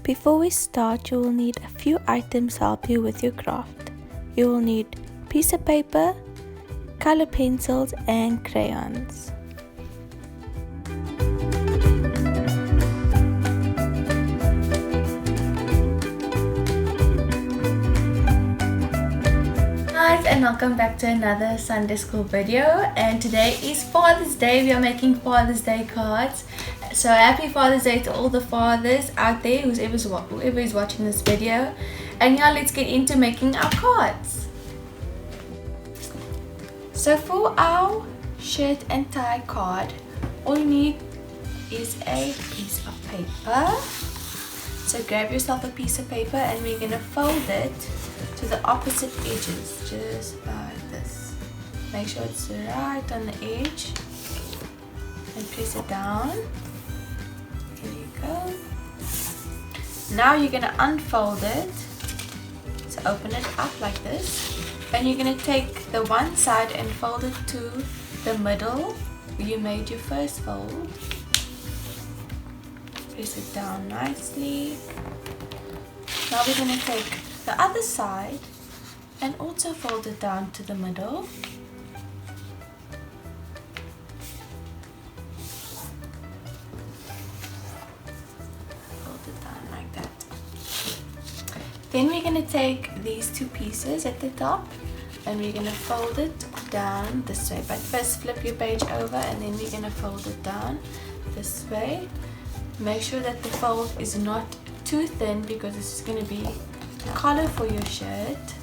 Before we start, you will need a few items to help you with your craft. You will need a piece of paper, color pencils and crayons. Guys, and welcome back to another Sunday school video, and today is Father's Day. We are making Father's Day cards. So happy Father's Day to all the fathers out there, whoever is watching this video. And yeah, let's get into making our cards. So for our shirt and tie card, all you need is a piece of paper. So grab yourself a piece of paper and we're going to fold it to the opposite edges, just like this. Make sure it's right on the edge and press it down. Here you go. Now you're going to unfold it. So open it up like this, and you're going to take the one side and fold it to the middle where you made your first fold. Press it down nicely. Now we're going to take the other side and also fold it down to the middle. Fold it down like that. Then we're going to take these two pieces at the top and we're going to fold it down this way. But first flip your page over and then we're going to fold it down this way. Make sure that the fold is not too thin because this is going to be the collar for your shirt.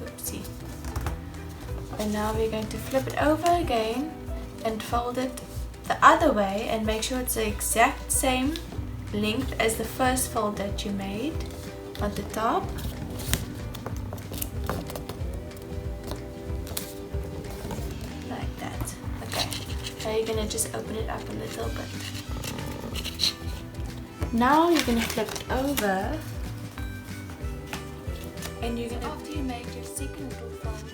Oopsie. And now we're going to flip it over again and fold it the other way and make sure it's the exact same length as the first fold that you made on the top. Like that. Okay. Now you're going to just open it up a little bit. Now you're going to flip it over. And you're gonna, after you made your second little fold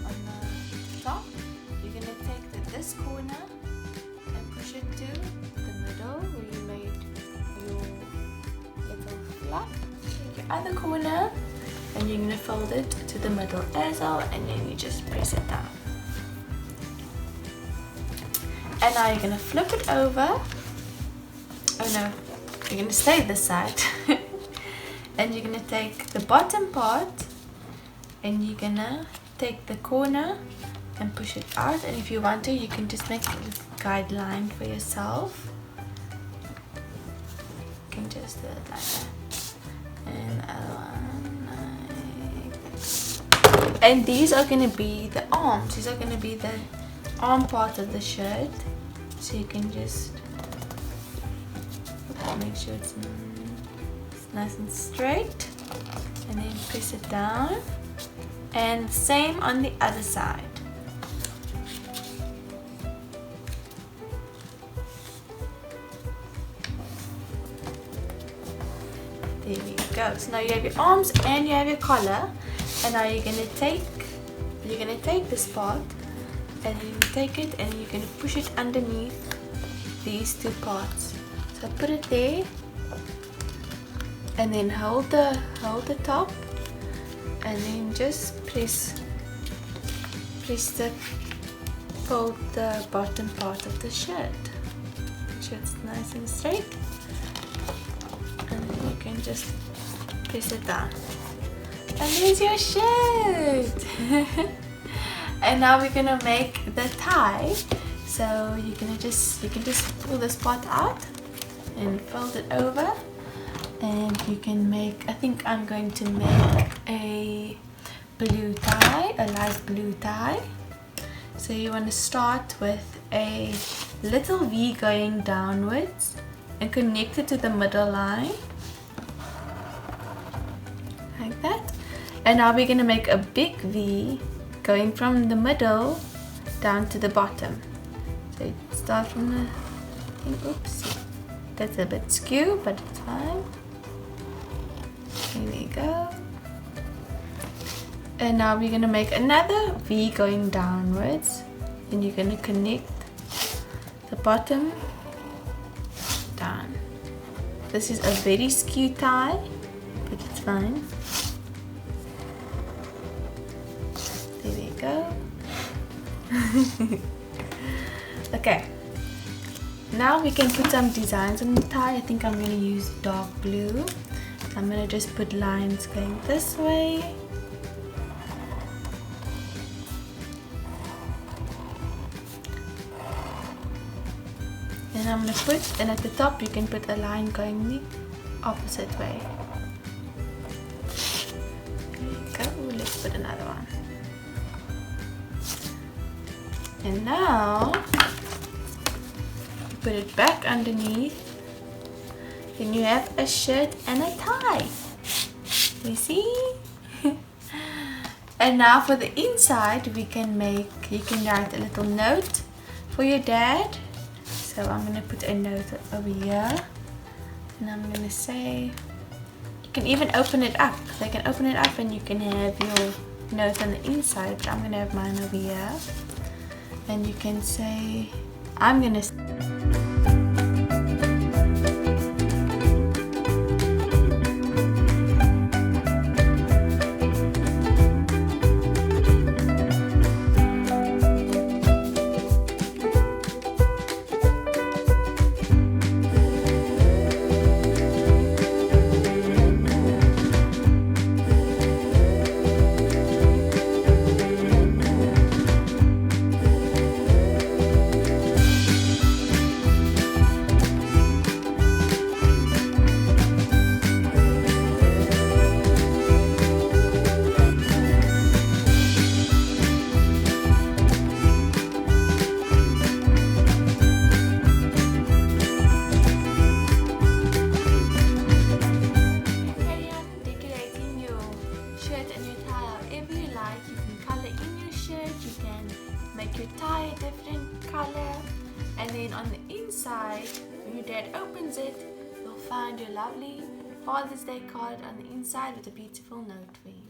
on the top, you're gonna take this corner and push it to the middle where you made your little flap. Take your other corner and you're gonna fold it to the middle as well, and then you just press it down. And now you're gonna flip it over. Oh no, you're gonna stay this side. And you're going to take the bottom part and you're going to take the corner and push it out, and if you want to you can just make a guideline for yourself. You can just do it like that. And the other one like that. And these are going to be the arms. These are going to be the arm part of the shirt. So you can just make sure it's nice and straight, and then press it down, and same on the other side. There we go. So now you have your arms and you have your collar, and now you're gonna take this part and you take it and you're gonna push it underneath these two parts. So put it there. And then hold the top, and then just fold the bottom part of the shirt. Make sure it's nice and straight, and then you can just press it down. And there's your shirt. And now we're gonna make the tie. So you can just pull this part out and fold it over. And you can make, I think I'm going to make a blue tie, a light blue tie. So you want to start with a little V going downwards and connect it to the middle line. Like that. And now we're going to make a big V going from the middle down to the bottom. So you start from the, oops, that's a bit skew, but it's fine. Here we go. And now we're going to make another V going downwards, and you're going to connect the bottom down. This is a very skew tie, but it's fine. There we go. Okay, now we can put some designs on the tie. I think I'm going to use dark blue. I'm going to just put lines going this way. And I'm going to put, and at the top you can put a line going the opposite way. There we go. Let's put another one. And now you put it back underneath. Then you have a shirt and a tie. You see? And now for the inside, you can write a little note for your dad. So I'm going to put a note over here, and I'm going to say, you can even open it up. They can open it up and you can have your note on the inside, but I'm going to have mine over here. And you can say, I'm going to... Make your tie a different color, and then on the inside, when your dad opens it, you'll find your lovely Father's Day card on the inside with a beautiful note for you.